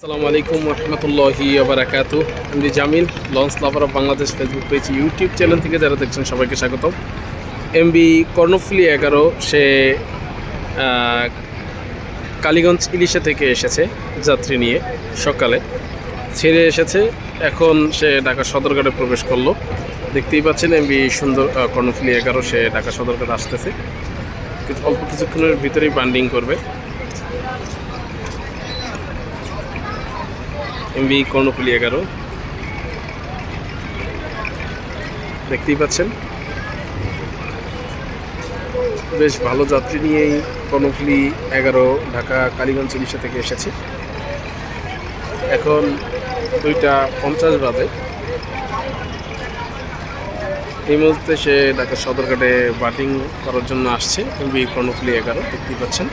আসসালামু আলাইকুম রহমতুল্লাহি বারাকাতু। আমি Jamil, launch lover of Bangladesh Facebook page YouTube channel থেকে যারা দেখছেন সবাইকে স্বাগতম। এমবি কর্ণফুলি 11 সে কালীগঞ্জ ইলিশা থেকে এসেছে যাত্রী নিয়ে, সকালে ছেড়ে এসেছে। এখন সে ঢাকা সদরঘাটে প্রবেশ করলো। দেখতেই পাচ্ছেন এমবি সুন্দর কর্ণফুলি 11 সে ঢাকা সদরঘাটে আসতেছে। অল্প কিছুক্ষণের ভিতরেই বান্ডিং করবে। এমবি কর্ণফুলি 11 দেখতেই পাচ্ছেন, বেশ ভালো যাত্রী নিয়েই কর্ণফুলি 11 ঢাকা কালীগঞ্জ ইলিশা থেকে এসেছে। এখন 2:50 বাজে। এই মুহূর্তে সে ঢাকা সদরঘাটে বাটিং করার জন্য আসছে। এমবি কর্ণফুলি 11 দেখতেই পাচ্ছেন।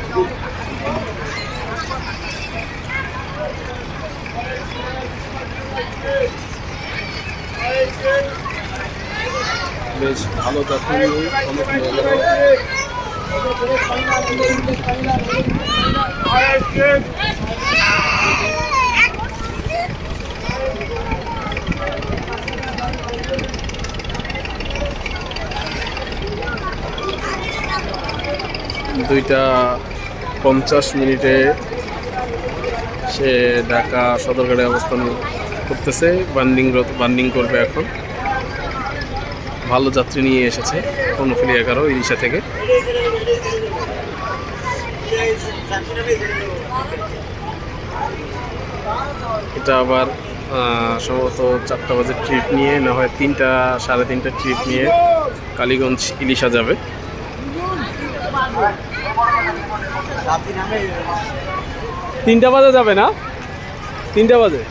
বেশ ভালো যাত্রী নিয়ে কর্ণফুলি 11 2:50 সে ঢাকা সদরঘাটে অবস্থান করতেছে। বান্ডিং করবে এখন। ভালো যাত্রী নিয়ে এসেছে কর্ণফুলি 11 ইলিশা থেকে। এটা আবার সম্ভবত 4টা বাজে ট্রিপ নিয়ে, না হয় 3টা সাড়ে 3টা ট্রিপ নিয়ে কালীগঞ্জ ইলিশা যাবে। 3টা বাজে যাবে না? 3টা বাজে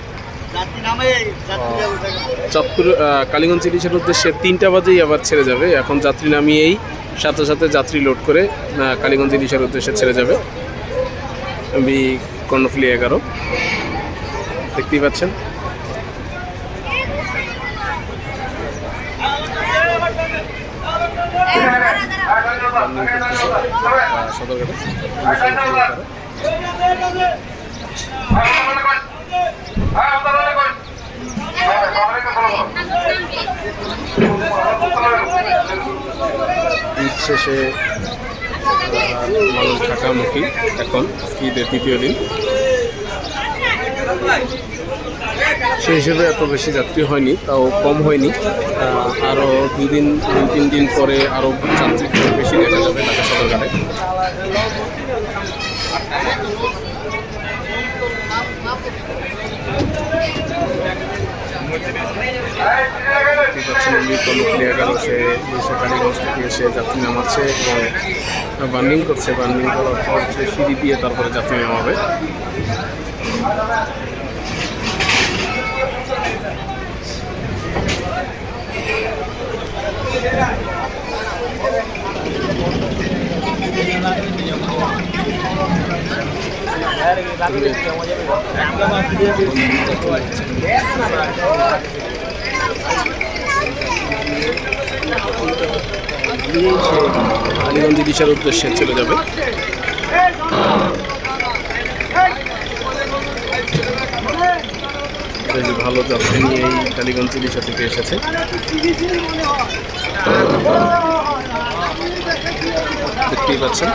চাঁদপুর কালীগঞ্জ ইলিশের উদ্দেশ্যে 3টা বাজেই আবার ছেড়ে যাবে। এখন যাত্রী নামিয়েই সাথে সাথে যাত্রী লোড করে কালীগঞ্জ ইলিশের উদ্দেশ্যে ছেড়ে যাবে এমবি কর্ণফুলি 11 দেখতেই পাচ্ছেন। ঈদ শেষে মানুষ ঢাকামুখী। এখন ঈদের দ্বিতীয় দিন, সেই হিসেবে এত বেশি যাত্রী হয়নি, তাও কম হয়নি। আরও 2-3 দিন পরে আরও যাত্রী বেশি দেখা যাবে ঢাকা সদরঘাটে। কর্ণফুলি 11 সে কালীগঞ্জ থেকে এসে যাত্রী নামাচ্ছে এবং বান্ডিং করছে। বান্ডিং করার পর সে সিঁড়ি দিয়ে তারপরে যাত্রী নামাবে। কালীগঞ্জ ইলিশার উদ্দেশ্যে চলে যাবে। বেশ ভালো যাত্রী নিয়েই কালীগঞ্জ ইলিশা থেকে এসেছে। দেখতেই পাচ্ছেন।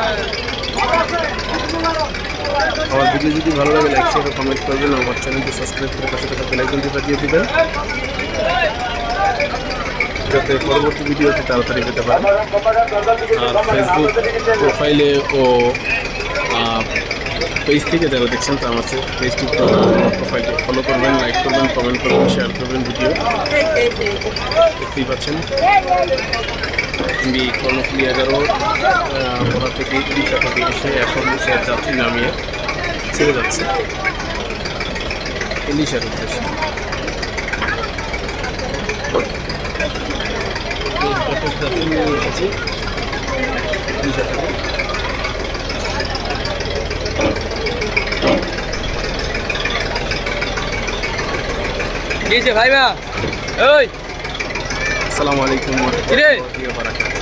আমার ভিডিও যদি ভালো লাগে লাইক শেয়ার কমেন্ট করবেন। আমার চ্যানেলটি সাবস্ক্রাইব করে পাশে থাকা বেল আইকনটি বাজিয়ে দিবেন, যাতে পরবর্তী ভিডিওটি তাড়াতাড়ি পেতে পারেন। আর ফেসবুক প্রোফাইলে ও পেজ থেকে যারা দেখছেন তা আমার পেজটি প্রোফাইলটি ফলো করবেন, লাইক করবেন, কমেন্ট করবেন, শেয়ার করবেন ভিডিও। দেখতেই পাচ্ছেন এমবি কর্ণফুলি 11 ওরা থেকে ইলিশা থেকে এসে এখন সে যাত্রী নামিয়ে ছেড়ে যাচ্ছে ইলিশার উদ্দেশ্যে। যাত্রী নিয়ে এসেছি ইলিশা থেকে। ভাইবা ওই আসসালামু আলাইকুম ওয়া বারাকাতুহু।